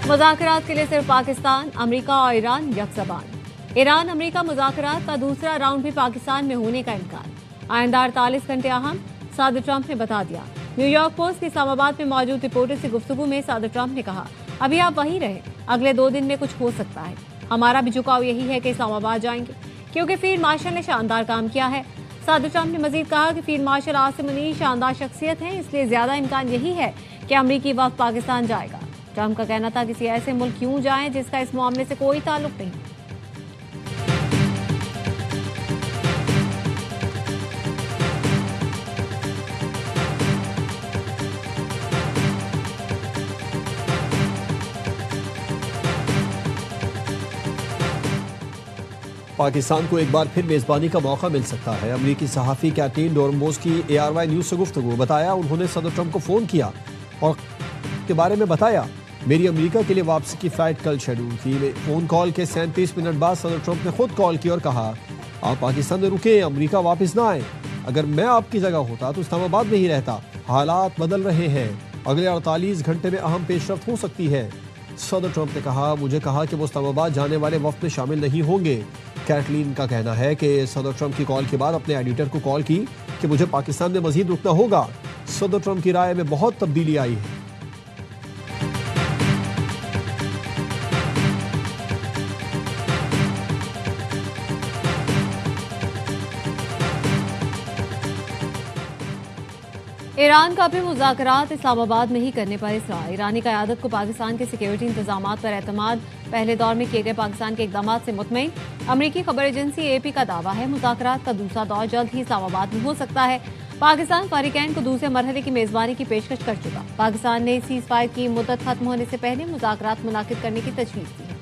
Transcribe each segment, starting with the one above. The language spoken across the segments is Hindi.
मुज़ाकरात के लिए सिर्फ पाकिस्तान, अमेरिका और ईरान यकज़बान। ईरान अमेरिका मुज़ाकरात का दूसरा राउंड भी पाकिस्तान में होने का इम्कान। आइंदा 48 घंटे अहम, सदर ट्रंप ने बता दिया। न्यूयॉर्क पोस्ट की इस्लामाबाद में मौजूद रिपोर्टर से गुफ्तगू में सदर ट्रंप ने कहा, अभी आप वहीं रहे, अगले 2 दिन में कुछ हो सकता है। हमारा भी झुकाव यही है कि इस्लामाबाद जाएंगे, क्योंकि फील्ड मार्शल ने शानदार काम किया है। सदर ट्रंप ने मजीद कहा कि फील्ड मार्शल आसिम मुनीर शानदार शख्सियत है, इसलिए ज्यादा इम्कान यही है कि अमरीकी वफ्द पाकिस्तान जाएगा। ट्रंप का कहना था किसी ऐसे मुल्क क्यों जाएं जिसका इस मामले से कोई ताल्लुक नहीं। पाकिस्तान को एक बार फिर मेजबानी का मौका मिल सकता है। अमरीकी सहाफ़ी कैटरीन डोर्मबोस की ARY न्यूज़ से गुफ्तगू। बताया उन्होंने सदर ट्रंप को फ़ोन किया और के बारे में बताया, मेरी अमेरिका के लिए वापसी की फ़्लाइट कल शेड्यूल थी। फ़ोन कॉल के 37 मिनट बाद सदर ट्रंप ने खुद कॉल की और कहा, आप पाकिस्तान में रुके, अमेरिका वापस ना आए। अगर मैं आपकी जगह होता तो इस्लामाबाद में ही रहता। हालात बदल रहे हैं, अगले 48 घंटे में अहम पेशरफ्त हो सकती है। सदर ट्रंप ने कहा, मुझे कहा कि वो इस्लामाबाद जाने वाले वफ्द में शामिल नहीं होंगे। कैटलीन का कहना है कि सदर ट्रंप की कॉल के बाद अपने एडिटर को कॉल की कि मुझे पाकिस्तान में मजीद रुकना होगा। सदर ट्रंप की राय में बहुत तब्दीली आई है। ईरान का भी मुज़ाकरात इस्लामाबाद में ही करने पर इसरार। ईरानी क़यादत को पाकिस्तान के सिक्योरिटी इंतजामात पर एतमाद। पहले दौर में किए गए पाकिस्तान के इक़दामात से मुतमईन। अमरीकी खबर एजेंसी AP का दावा है मुज़ाकरात का दूसरा दौर जल्द ही इस्लामाबाद में हो सकता है। पाकिस्तान फ़रीक़ैन को दूसरे मरहले की मेज़बानी की पेशकश कर चुका। पाकिस्तान ने सीज़ फायर की मुद्दत खत्म होने से पहले मुज़ाकरात मुनाकिद करने की तजवीज़ दी है।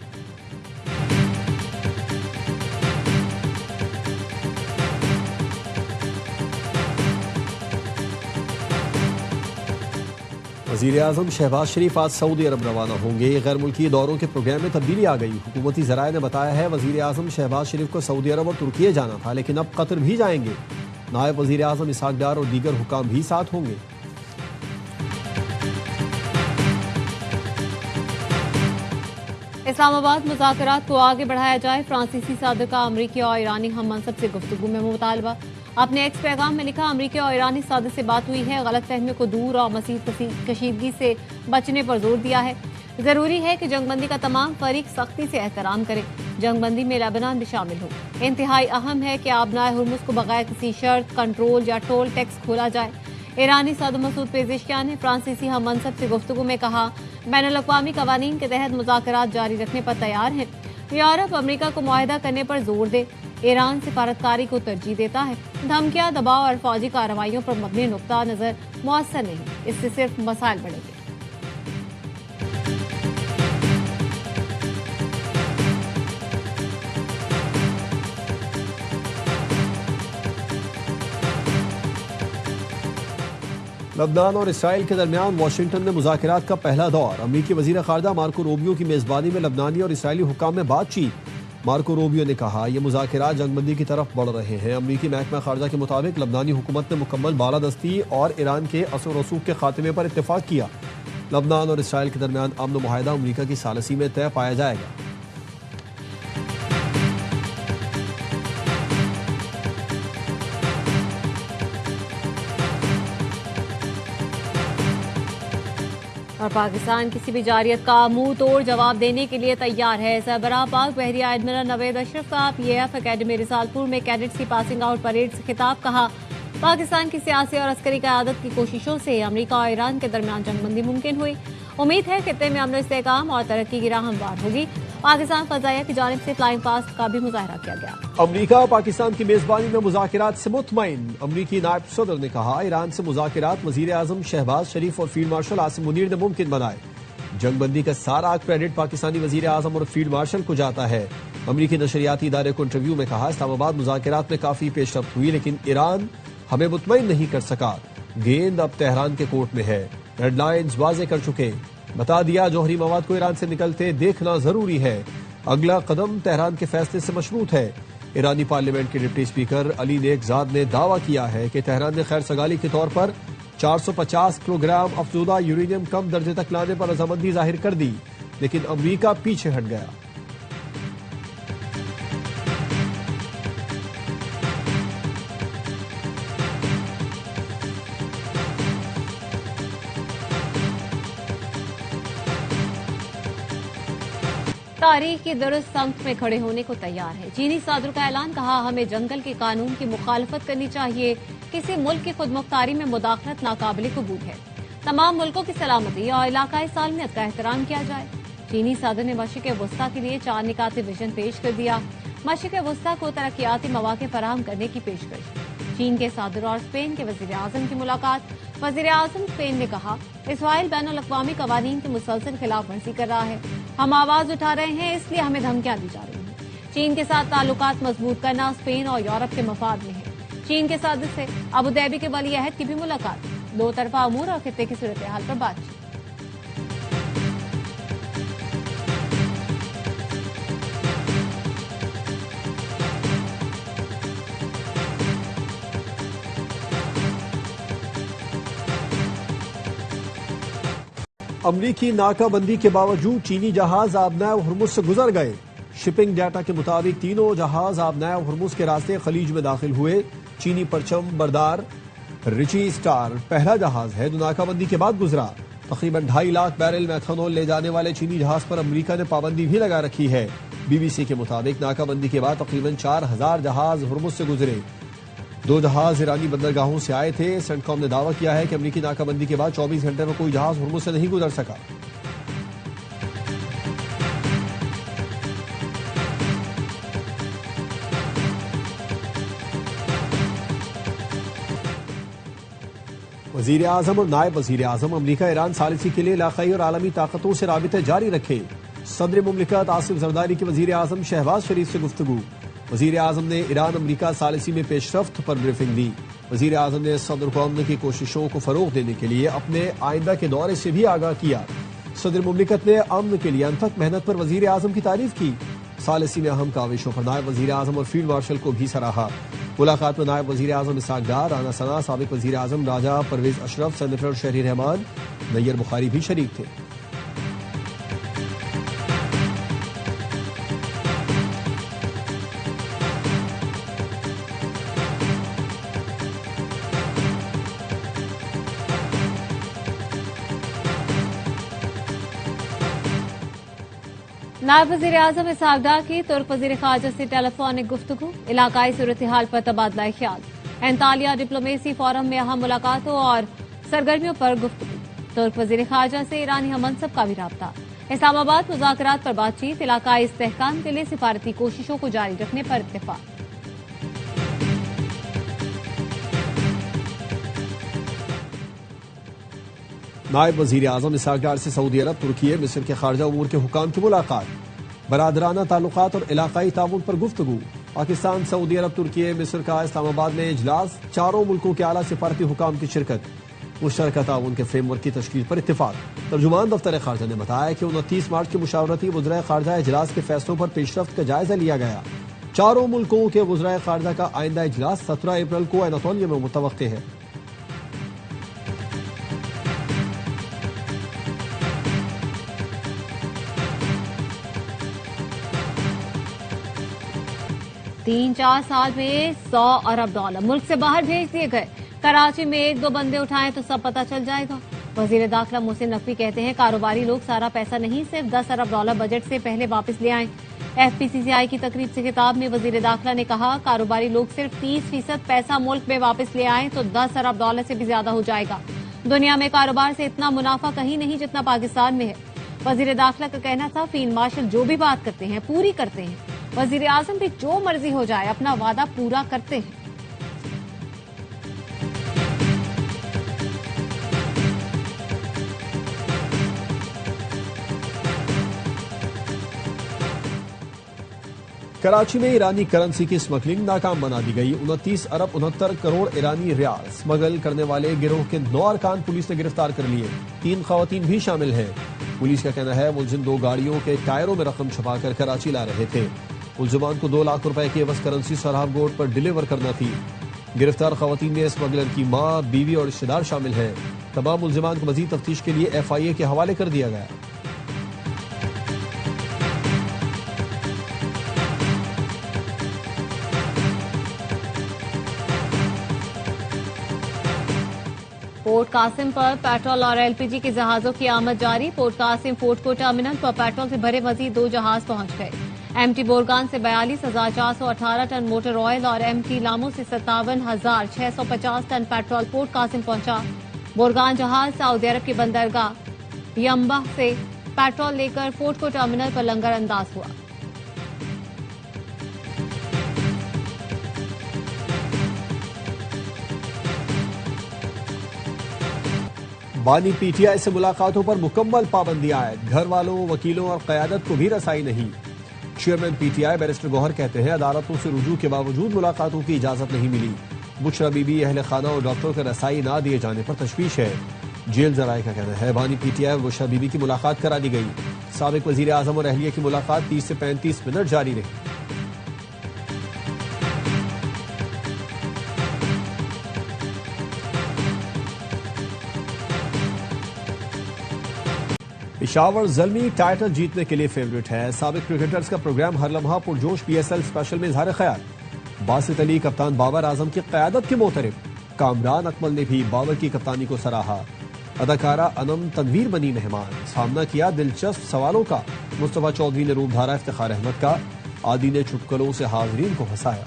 वज़ीर-ए-आज़म शहबाज शरीफ आज सऊदी अरब रवाना होंगे। गैर मुल्की दौरों के प्रोग्राम में तब्दीली आ गई। हुकूमती ज़राए ने बताया है वज़ीर-ए-आज़म शहबाज शरीफ को सऊदी अरब और तुर्की जाना था, लेकिन अब कतर भी जाएंगे। नायब वज़ीर-ए-आज़म इसहाक डार और दीगर हुकाम भी साथ होंगे। इस्लामाबाद मुज़ाकरात को आगे बढ़ाया जाए। फ्रांसीसी सदर का अमरीकी और ईरानी हम मनसब से गुफ्तगू में मुतालबा। अपने एक्स पैगाम में लिखा, अमरीकी और ईरानी सदर से बात हुई है, गलत फहमियों को दूर और मज़ीद कशीदगी से बचने पर जोर दिया है। जरूरी है कि जंगबंदी का तमाम फरीक सख्ती से एहतराम करें। जंगबंदी में लेबनान भी शामिल हो। इंतहाई अहम है कि आबनाए हुर्मुज़ को बगैर किसी शर्त, कंट्रोल या टोल टैक्स खोला जाए। ईरानी सदर मसूद पेज़ेशकियान ने फ्रांसीसी हम मनसब से गुफ्तगू में कहा, बैनुल अक़वामी क़वानीन के तहत मुज़ाकरात जारी रखने पर तैयार हैं। यूरोप अमरीका को मुआहदा करने पर जोर दे, ईरान सिफारतकारी को तरजीह देता है। धमकियां, दबाव और फौजी कार्रवाइयों पर मबनी नुक्ता नज़र मुअस्सर नहीं, इससे सिर्फ मसाइल बढ़ेंगे। लबनान और इसराइल के दरमियान वाशिंगटन में मुज़ाकरात का पहला दौर। अमरीकी वज़ीर ख़ारजा मार्को रूबियो की मेज़बानी में लबनानी और इसराइली हुक्काम में बातचीत। मार्को रूबियो ने कहा, ये मुज़ाकरात जंगबंदी की तरफ बढ़ रहे हैं। अमरीकी महकमा ख़ारजा के मुताबिक लबनानी हुकूमत ने मुकम्मल बालादस्ती और ईरान के असर रसूख के खात्मे पर इत्तेफाक किया। लबनान और इसराइल के दरमियान अमन मुआहदा अमरीका की सालसी में तय पाया जाएगा। और पाकिस्तान किसी भी जारियत का मुंह तोड़ जवाब देने के लिए तैयार है। सरबराह पाक बहरिया एडमिरल नवेद अशरफ का PAF अकेडमी रिसालपुर में कैडेट्स की पासिंग आउट परेड से खिताब। कहा, पाकिस्तान की सियासी और अस्करी क़यादत की कोशिशों से अमरीका और ईरान के दरमियान जंगबंदी मुमकिन हुई। उम्मीद है खित्ते में अमन इस्तेहकाम और तरक्की की राह हमवार होगी। पाकिस्तान फ़ज़ाइया की जानिब से फ्लाइंग पास्ट का भी मुज़ाहरा किया गया। अमरीका पाकिस्तान की मेज़बानी में मुज़ाकरात से मुतमईन। अमरीकी नायब सदर ने कहा, ईरान से मुज़ाकरात वज़ीर-ए-आज़म शहबाज शरीफ और फील्ड मार्शल आसिम मुनीर ने मुमकिन बनाए। जंगबंदी का सारा क्रेडिट पाकिस्तानी वज़ीर-ए-आज़म और फील्ड मार्शल को जाता है। अमरीकी नशरियाती इदारे को इंटरव्यू में कहा, इस्लामाबाद मुज़ाकरात में काफ़ी पेशरफ्त हुई, लेकिन ईरान हमें मुतमईन नहीं कर सका। गेंद अब तेहरान के कोर्ट में है। हेडलाइंस वाज़े कर चुके। बता दिया, जौहरी मवाद को ईरान से निकलते देखना जरूरी है। अगला कदम तेहरान के फैसले से मशरूत है। ईरानी पार्लियामेंट के डिप्टी स्पीकर अली नेकजाद ने दावा किया है कि तेहरान ने खैर सगाली के तौर पर 450 किलोग्राम अफजूदा यूरेनियम कम दर्जे तक लाने पर रजामंदी जाहिर कर दी, लेकिन अमेरिका पीछे हट गया। तारीख की दुरुस्त संख्त में खड़े होने को तैयार है। चीनी सदर का ऐलान, कहा हमें जंगल के कानून की मुखालफत करनी चाहिए। किसी मुल्क की खुदमुख्तारी में मुदाखलत नाकाबिले कबूल है। तमाम मुल्कों की सलामती और इलाकाई सालमियत का एहतराम किया जाए। चीनी सदर ने मशरिक़ वस्ता के लिए 4 निकाती विजन पेश कर दिया। मशरिक़ वस्ता को तरक्याती मौके फराहम करने की पेशकश। चीन के सदर और स्पेन के वज़ीर आज़म की मुलाकात। वज़ीर आज़म स्पेन ने कहा, इसराइल बैनुल-अक़वामी कवानीन की मुसलसल खिलाफ वर्जी कर रहा है। हम आवाज उठा रहे हैं, इसलिए हमें धमकियां दी जा रही हैं। चीन के साथ ताल्लुकात मजबूत करना स्पेन और यूरोप के मफाद में है। चीन के सदर से अबू धाबी के वली अहद की भी मुलाकात। 2 तरफा अमूर और खित्ते की सूरत हाल पर बातचीत। अमरीकी नाकाबंदी के बावजूद चीनी जहाज आबनाए हुर्मुज से गुजर गए। शिपिंग डाटा के मुताबिक तीनों जहाज आबनाए हुर्मुज के रास्ते खलीज में दाखिल हुए। चीनी परचम बरदार रिची स्टार पहला जहाज है जो नाकाबंदी के बाद गुजरा। तकरीबन 2.5 लाख बैरल मेथनॉल ले जाने वाले चीनी जहाज पर अमरीका ने पाबंदी भी लगा रखी है। BBC के मुताबिक नाकाबंदी के बाद तकरीबन 4000 जहाज हुर्मुज से गुजरे। 2 जहाज ईरानी बंदरगाहों से आए थे। सेंटकॉम ने दावा किया है कि अमरीकी नाकाबंदी के बाद 24 घंटे में कोई जहाज हुर्मुज से नहीं गुजर सका। वजीर आजम और नायब वजीर आजम अमरीका ईरान सालिसी के लिए इलाकाई और आलमी ताकतों से राबिते जारी रखे। सदर मुमलिकत आसिफ जरदारी की वजीर आजम शहबाज शरीफ से गुफ्तगू। वजीर आजम ने ईरान अमरीका सालिसी में पेशरफ्त पर ब्रीफिंग दी। वजीर आजम ने सदर को अमन की कोशिशों को फरोग देने के लिए अपने आइंदा के दौरे से भी आगाह किया। सदर मुमलिकत ने अमन के लिए अनथक मेहनत पर वजीर आजम की तारीफ की। सालिसी में अहम काविशों पर नायब वजीर आजम और फील्ड मार्शल को भी सराहा। मुलाकात में नायब वजीर आजम इसहाक डार, राना सना, साबिक वजीर आजम राजा परवेज अशरफ, सेनेटर शहरी रहमान, नैयर बुखारी भी शरीक थे। नायब वज़ीर आज़म इसहाक डार की तुर्क वज़ीर ख़ारजा से टेलीफोनिक गुफ्तगू। इलाकाई सूरत हाल पर तबादला ख्याल। एंतालिया डिप्लोमेसी फोरम में अहम मुलाकातों और सरगर्मियों पर गुफ्तगू। तुर्क वज़ीर ख़ारजा से ईरानी हममनसब का भी राब्ता। इस्लामाबाद मुज़ाकरात पर बातचीत। इलाकाई इस्तेहकाम के लिए सिफारती कोशिशों को जारी रखने पर इत्तेफाक। नायब वजीर आजम इसहाक डार से सऊदी अरब, तुर्की, मिस्र के खारजा उमूर के हुकाम की मुलाकात। बरादराना ताल्लुकात और इलाकाई ताउन पर गुफ्तगू। पाकिस्तान, सऊदी अरब, तुर्की, मिस्र का इस्लामाबाद में इजलास। 4 मुल्कों के आला सिफारती हुकाम की शिरकत। मुश्तरका ताउन के फ्रेमवर्क की तश्कील पर इत्तेफाक। तर्जुमान दफ्तर खारजा ने बताया कि 29 मार्च के मुशावरती वज़राए खारजा इजलास के फैसलों पर पेशरफ्त का जायजा लिया गया। 4 मुल्कों के वज़राए खारजा का आइंदा इजलास 17 अप्रैल को एनातोलिया में मुतवक्के है। तीन 4 साल में $100 अरब मुल्क से बाहर भेज दिए गए। कराची में 1-2 बंदे उठाएं तो सब पता चल जाएगा। वजीर दाखिला मोहसिन नकवी कहते हैं कारोबारी लोग सारा पैसा नहीं, सिर्फ $10 अरब बजट से पहले वापस ले आए। FPCCI की तकरीब से खिताब में वजीर दाखिला ने कहा कारोबारी लोग सिर्फ 30% पैसा मुल्क में वापस ले आए तो $10 अरब से भी ज्यादा हो जाएगा। दुनिया में कारोबार से इतना मुनाफा कहीं नहीं जितना पाकिस्तान में है। वजीर दाखिला का कहना था फील्ड मार्शल जो भी बात करते हैं पूरी करते हैं। वजीर आजम भी जो मर्जी हो जाए अपना वादा पूरा करते हैं। कराची में ईरानी करेंसी की स्मगलिंग नाकाम बना दी गई। 29 अरब 69 करोड़ ईरानी रियाल स्मगल करने वाले गिरोह के 9 अरकान पुलिस ने गिरफ्तार कर लिए। 3 खवातीन भी शामिल हैं। पुलिस का कहना है मुलजिम 2 गाड़ियों के टायरों में रकम छुपाकर कराची ला रहे थे। मुलजिमान को 2 लाख रुपए की एवज करेंसी सराब गोड पर डिलीवर करना थी। गिरफ्तार खवातीन में स्मगलर की मां, बीवी और रिश्तेदार शामिल हैं। तमाम मुलजिमान को मजीद तफ्तीश के लिए FIA के हवाले कर दिया गया। पोर्ट कासिम पर पेट्रोल और एलपीजी के जहाजों की आमद जारी। पोर्ट कासिम फोर्ट को टर्मिनल पर पेट्रोल से भरे मजीद 2 जहाज पहुंच गए। एमटी बोरगान से 42,418 टन मोटर ऑयल और एमटी लामो से 57,650 टन पेट्रोल पोर्ट कासिम पहुंचा। बोरगान जहाज सऊदी अरब की बंदरगाह यम्बा से पेट्रोल लेकर फोर्ट को टर्मिनल पर लंगर अंदाज हुआ। बानी पीटीआई से मुलाकातों पर मुकम्मल पाबंदी आयद। घर वालों, वकीलों और क़यादत को भी रसाई नहीं। चेयरमैन पीटीआई बैरिस्टर गौहर कहते हैं अदालतों से रुजू के बावजूद मुलाकातों की इजाजत नहीं मिली। बुशरा बीबी, अहले खाना और डॉक्टरों को रसाई ना दिए जाने पर तशवीश है। जेल जराये का कहना है बानी पीटीआई और बुशरा बीबी की मुलाकात करा दी गई। साबिक वजीर आजम और अहलिया की मुलाकात 30 से 35 मिनट जारी रही। पेशावर ज़ल्मी टाइटल जीतने के लिए फेवरेट है। साबिक क्रिकेटर्स का प्रोग्राम हर लम्हा पुरजोश पीएसएल स्पेशल में इजहार ख्याल। बासित अली कप्तान बाबर आजम की क़यादत के मोतरफ। कामरान अकमल ने भी बाबर की कप्तानी को सराहा। अदाकारा अनम तनवीर बनी मेहमान। सामना किया दिलचस्प सवालों का। मुस्तफा चौधरी ने रूप धारा इफ्तिखार अहमद का। आदि ने चुटकुलों से हाज़रीन को हंसाया।